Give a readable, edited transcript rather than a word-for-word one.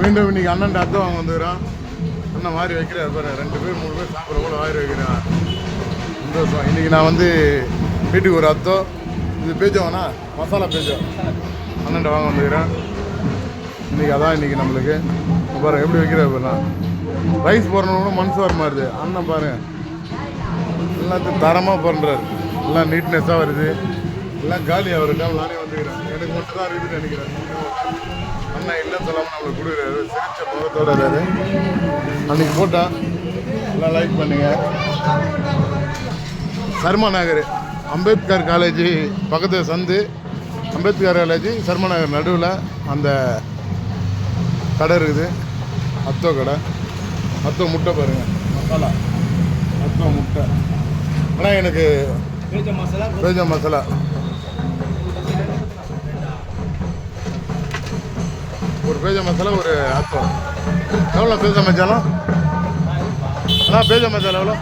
மீண்டும் இன்னைக்கு அண்ணன் அர்த்தம் வாங்க வந்துக்கிறோம். அண்ணன் மாதிரி வைக்கிறார் பாரு, 2 பேர் 3 பேர் சாப்பிட்ற கூட வாரி வைக்கிறேன். சந்தோஷம். இன்றைக்கி நான் வந்து வீட்டுக்கு ஒரு அர்த்தம் இது பேஜோண்ணா, மசாலா பேஜோ அண்ணன்ட்ட வாங்க வந்துக்கிறேன். இன்றைக்கி அதான் இன்றைக்கி நம்மளுக்கு பாருங்கள் எப்படி வைக்கிறார் பாருண்ணா. ரைஸ் போடுறவங்க கூட மனசு வர மாதிரி அண்ணன் பாருங்கள், எல்லாத்தையும் தரமாக பண்ணுறாரு. எல்லாம் நீட்னஸாக வருது, எல்லாம் காலியாக ஒரு டைம் நானே வந்துக்கிறேன். எனக்கு மட்டும் தான் இருக்குதுன்னு நினைக்கிறேன். அண்ணன் இல்லைன்னு சொல்லாமல் நம்மளுக்கு கொடுக்குறாரு, சிரிச்ச முகத்தோடு இருக்காரு. அன்றைக்கி போட்டால் எல்லாம் லைக் பண்ணுங்க. சர்மா நகர் அம்பேத்கர் காலேஜ் பக்கத்தில் சந்து, அம்பேத்கர் காலேஜ் சர்மா நகர் நடுவில் அந்த கடை இருக்குது. அத்தோ கடை, அத்தோ முட்டை பாருங்கள், மசாலா அத்தோ முட்டை. ஆனால் எனக்கு பேஜா மசாலா ஒரு பேஜா மசாலா ஒரு அத்தோ. எவ்வளோ பேஜா மசாலா? ஆனால் பேஜா மசாலா எவ்வளோ?